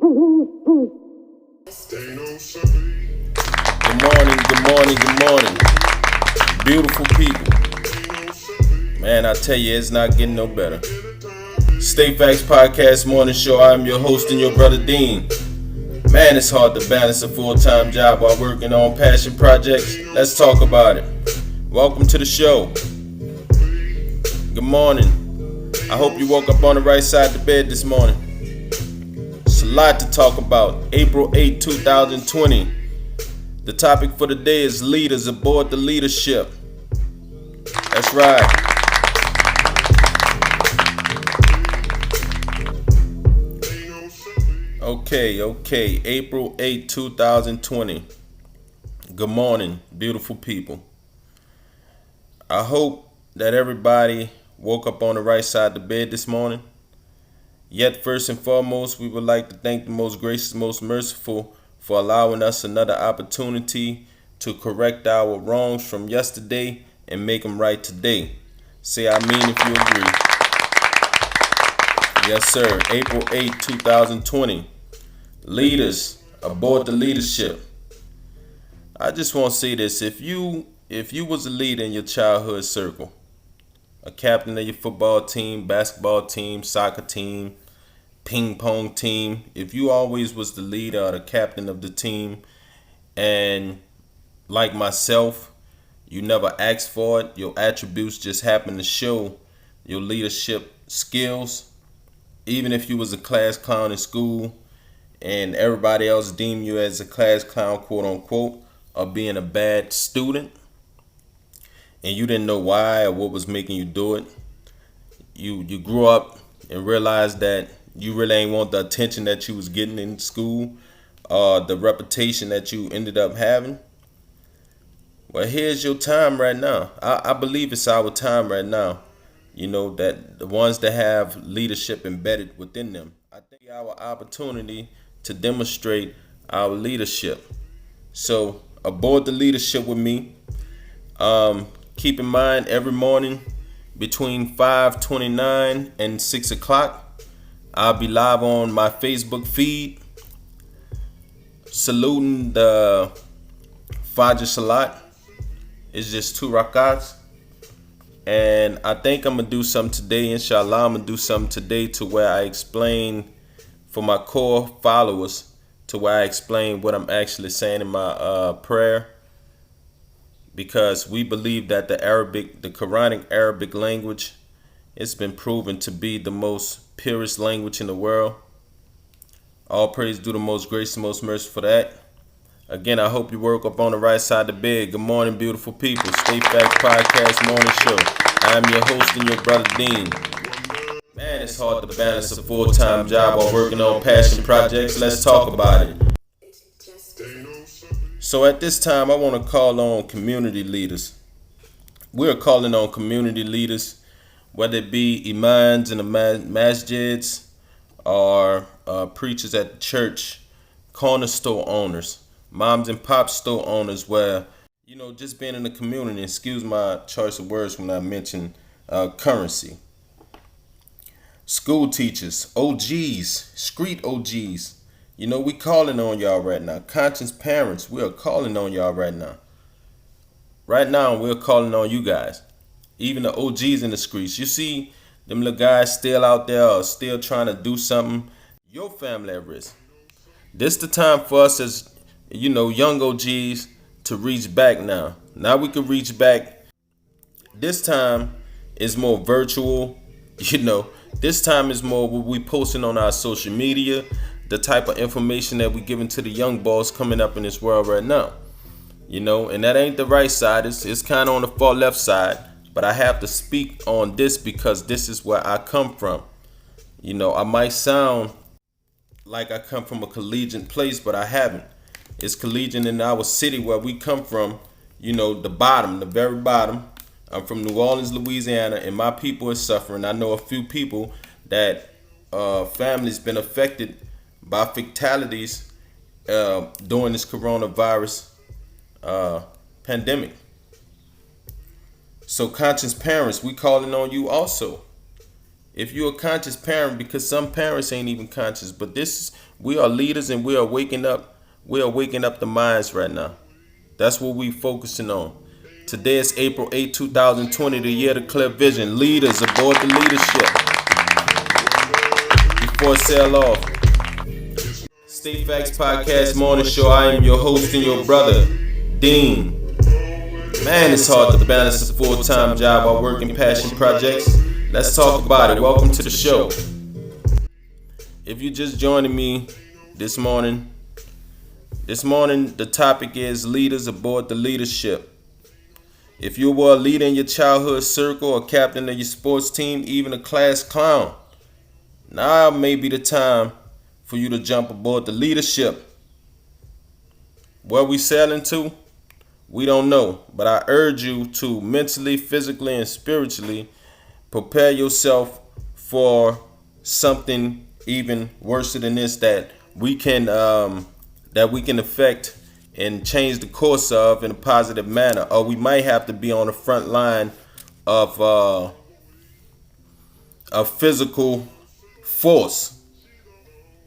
Good morning. Beautiful people. Man, I tell you, it's not getting no better. State Facts Podcast Morning Show. I'm your host and your Brother Deen. Man, it's hard to balance a full-time job while working on passion projects. Let's talk about it. Welcome to the show. Good morning. I hope you woke up on the right side of the bed this morning. It's a lot to talk about. April 8, 2020. The topic for the day is leaders aboard the leadership. That's right. Okay. April 8, 2020. Good morning, beautiful people. I hope that everybody woke up on the right side of the bed this morning. Yet, first and foremost, we would like to thank the most gracious, most merciful for allowing us another opportunity to correct our wrongs from yesterday and make them right today. Say I mean if you agree. Yes, sir. April 8, 2020. Leaders aboard the leadership. I just want to say this. If you was a leader in your childhood circle, a captain of your football team, basketball team, soccer team, ping pong team, if you always was the leader or the captain of the team, and like myself, you never asked for it, your attributes just happen to show your leadership skills, even if you was a class clown in school and everybody else deemed you as a class clown, quote unquote, or being a bad student, and you didn't know why or what was making you do it, you grew up and realized that you really ain't want the attention that you was getting in school, the reputation that you ended up having. Well, here's your time right now. I believe it's our time right now. You know, that the ones that have leadership embedded within them, I think our opportunity to demonstrate our leadership. So aboard the leadership with me. Keep in mind every morning between 5:29 and 6 o'clock, I'll be live on my Facebook feed, saluting the Fajr Salat. It's just 2 rakats. And I think I'm going to do something today, inshallah. I'm going to do something today to where I explain for my core followers, to where I explain what I'm actually saying in my prayer. Because we believe that the Quranic Arabic language, it's been proven to be the most purest language in the world. All praise due the most gracious, most merciful for that. Again, I hope you woke up on the right side of the bed. Good morning, beautiful people. State Facts Podcast Morning Show. I am your host and your Brother Deen. Man, it's hard to balance a full-time job while working on passion projects. Let's talk about it. So at this time, I want to call on community leaders. We're calling on community leaders, whether it be imams in the masjids or preachers at the church, corner store owners, moms and pop store owners, where, you know, just being in the community, excuse my choice of words when I mention currency. School teachers, OGs, street OGs, you know, we calling on y'all right now. Conscious parents, we are calling on y'all right now. Right now, we're calling on you guys. Even the OGs in the streets. You see them little guys still out there or still trying to do something. Your family at risk. This the time for us as, you know, young OGs to reach back now. Now we can reach back. This time is more virtual. You know, this time is more what we posting on our social media. The type of information that we giving to the young boys coming up in this world right now. You know, and that ain't the right side. It's kind of on the far left side. But I have to speak on this because this is where I come from. You know, I might sound like I come from a collegiate place, but I haven't. It's collegiate in our city where we come from, you know, the bottom, the very bottom. I'm from New Orleans, Louisiana, and my people are suffering. I know a few people that families been affected by fatalities during this coronavirus pandemic. So conscious parents, we calling on you also. If you're a conscious parent, because some parents ain't even conscious, but we are leaders and we are waking up. We are waking up the minds right now. That's what we focusing on. Today is April 8, 2020, the year of the clear vision. Leaders aboard the leadership. Before it sail off. State Facts Podcast Morning Show. I am your host and your brother, Deen. Man, it's hard to balance a full-time job while working passion projects. Let's talk about it. Welcome to the show. If you're just joining me this morning, the topic is leaders aboard the leadership. If you were a leader in your childhood circle, or captain of your sports team, even a class clown, now may be the time for you to jump aboard the leadership. Where we sailing to? We don't know, but I urge you to mentally, physically, and spiritually prepare yourself for something even worse than this that we can affect and change the course of in a positive manner. Or we might have to be on the front line of physical force.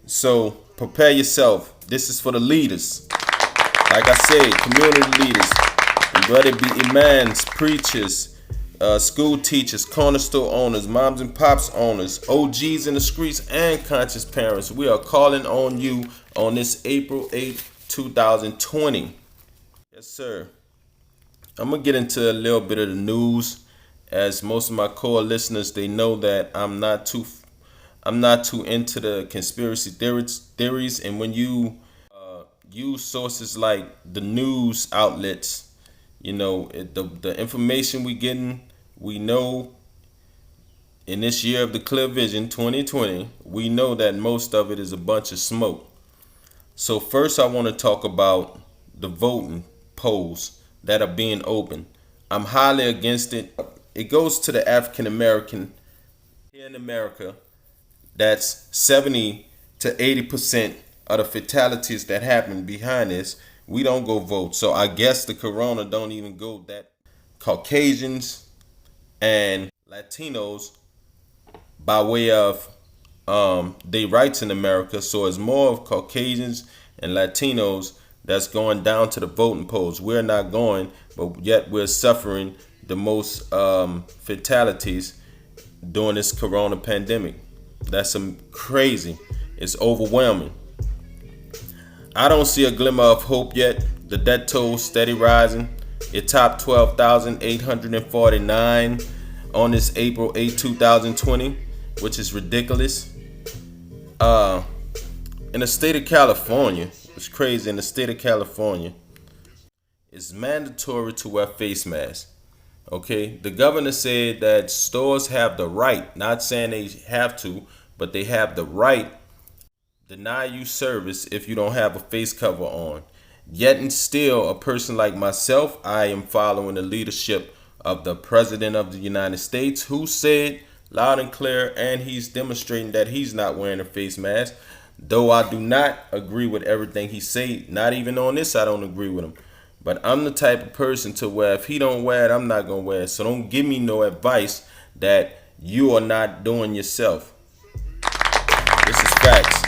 So prepare yourself. This is for the leaders. Like I said, community leaders, whether it be imams, preachers, school teachers, corner store owners, moms and pops owners, OGs in the streets, and conscious parents. We are calling on you on this April 8th, 2020. Yes, sir. I'm going to get into a little bit of the news. As most of my core listeners, they know that I'm not too into the conspiracy theories. And when you use sources like the news outlets, the information we know in this year of the clear vision 2020, we know that most of it is a bunch of smoke. So first I want to talk about the voting polls that are being opened. I'm highly against it. It goes to the African American here in America. That's 70 to 80% of the fatalities that happen behind this. We don't go vote. So I guess the corona don't even go that. Caucasians and Latinos, by way of their rights in America. So it's more of Caucasians and Latinos that's going down to the voting polls. We're not going, but yet we're suffering the most fatalities during this corona pandemic. That's some crazy. It's overwhelming. I don't see a glimmer of hope yet. The death toll steady rising. It topped 12,849 on this April 8, 2020, which is ridiculous. In the state of California, it's crazy. In the state of California, it's mandatory to wear face masks. Okay, the governor said that stores have the right, not saying they have to, but they have the right deny you service if you don't have a face cover on. Yet and still, a person like myself, I am following the leadership of the President of the United States, who said loud and clear, and he's demonstrating that he's not wearing a face mask. Though I do not agree with everything he said, not even on this I don't agree with him. But I'm the type of person to where if he don't wear it, I'm not going to wear it. So don't give me no advice that you are not doing yourself. This is facts.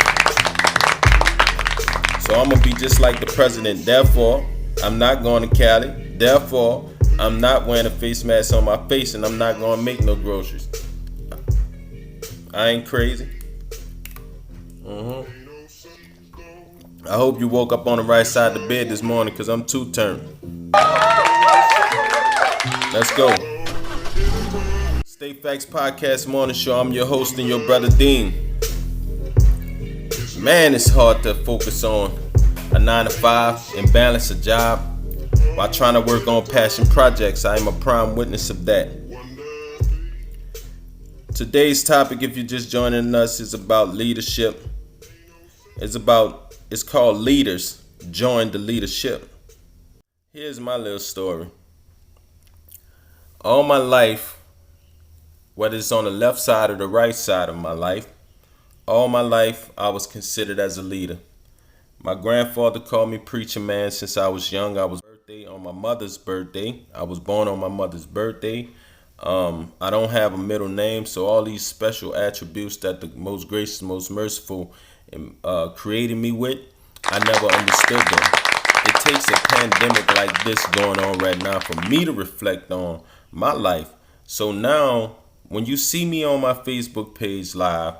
So I'm going to be just like the president. Therefore, I'm not going to Cali. Therefore, I'm not wearing a face mask on my face, and I'm not going to make no groceries. I ain't crazy. I hope you woke up on the right side of the bed this morning, because I'm two-turned. Let's go. State Facts Podcast Morning Show. I'm your host and your brother Deen. Man, it's hard to focus on a 9-to-5 and balance a job while trying to work on passion projects. I am a prime witness of that. Today's topic, if you're just joining us, is about leadership. It's called Leaders Join the Leadership. Here's my little story. All my life, whether it's on the left side or the right side of my life, all my life I was considered as a leader. My grandfather called me preacher man since I was young. I was on my mother's birthday. I was born on my mother's birthday. I don't have a middle name, so all these special attributes that the most gracious, most merciful created me with, I never understood them. It takes a pandemic like this going on right now for me to reflect on my life. So now, when you see me on my Facebook page live,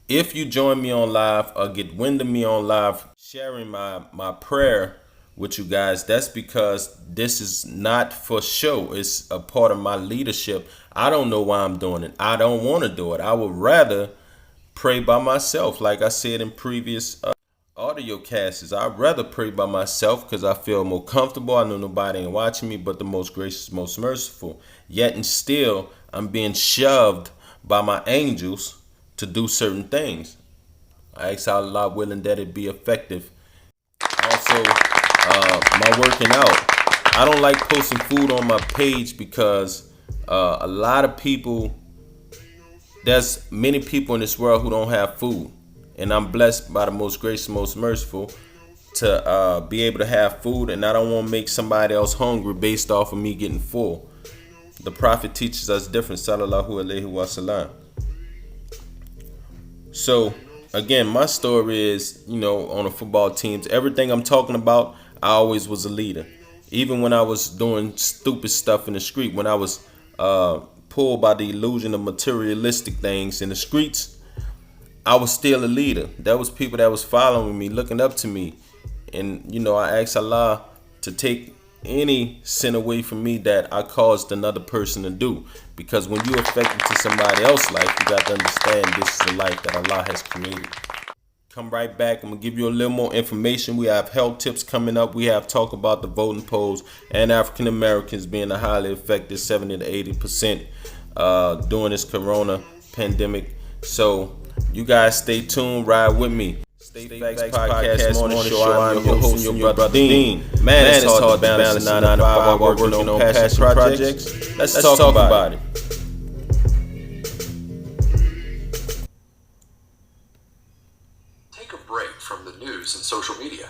if you join me on live or get wind of me on live sharing my prayer with you guys, that's because this is not for show. It's a part of my leadership. I don't know why I'm doing it. I don't want to do it. I would rather pray by myself. Like I said in previous audio casts, I'd rather pray by myself because I feel more comfortable. I know nobody ain't watching me but the most gracious, most merciful. Yet and still, I'm being shoved by my angels to do certain things. I ask Allah willing that it be effective. Also, my working out. I don't like posting food on my page because a lot of people, there's many people in this world who don't have food. And I'm blessed by the most gracious, most merciful to be able to have food. And I don't want to make somebody else hungry based off of me getting full. The Prophet teaches us different. Sallallahu alaihi wasallam. So, again, my story is, on the football teams, everything I'm talking about, I always was a leader. Even when I was doing stupid stuff in the street, when I was pulled by the illusion of materialistic things in the streets, I was still a leader. There was people that was following me, looking up to me. And, I asked Allah to take any sin away from me that I caused another person to do. Because when you're affected to somebody else's life, you got to understand this is the life that Allah has created. Come right back. I'm going to give you a little more information. We have health tips coming up. We have talk about the voting polls and African Americans being a highly affected 70 to 80% during this corona pandemic. So you guys stay tuned. Ride with me. State Facts Podcast Morning Show. I'm your host and your Brother Deen. Man, it's hard to balance 9 to 5 working on passion projects. Let's talk about it. Take a break from the news and social media.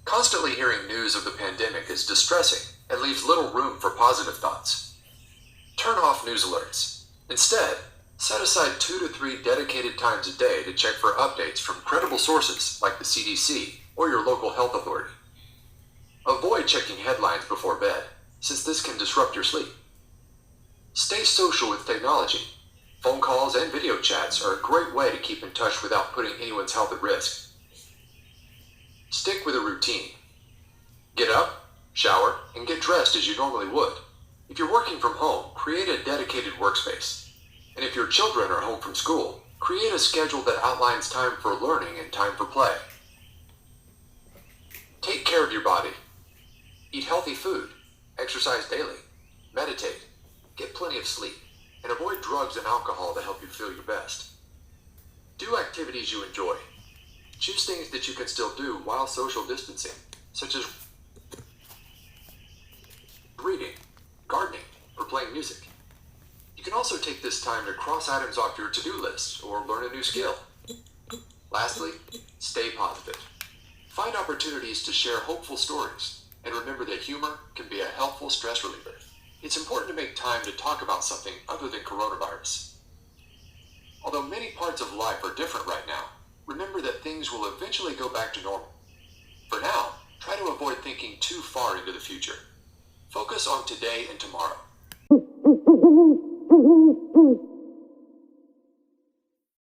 Constantly hearing news of the pandemic is distressing and leaves little room for positive thoughts. Turn off news alerts. Instead, set aside 2 to 3 dedicated times a day to check for updates from credible sources like the CDC or your local health authority. Avoid checking headlines before bed, since this can disrupt your sleep. Stay social with technology. Phone calls and video chats are a great way to keep in touch without putting anyone's health at risk. Stick with a routine. Get up, shower, and get dressed as you normally would. If you're working from home, create a dedicated workspace. And if your children are home from school, create a schedule that outlines time for learning and time for play. Take care of your body. Eat healthy food, exercise daily, meditate, get plenty of sleep, and avoid drugs and alcohol to help you feel your best. Do activities you enjoy. Choose things that you can still do while social distancing, such as reading, gardening, or playing music. You can also take this time to cross items off your to-do list or learn a new skill. Lastly, stay positive. Find opportunities to share hopeful stories, and remember that humor can be a helpful stress reliever. It's important to make time to talk about something other than coronavirus. Although many parts of life are different right now, remember that things will eventually go back to normal. For now, try to avoid thinking too far into the future. Focus on today and tomorrow.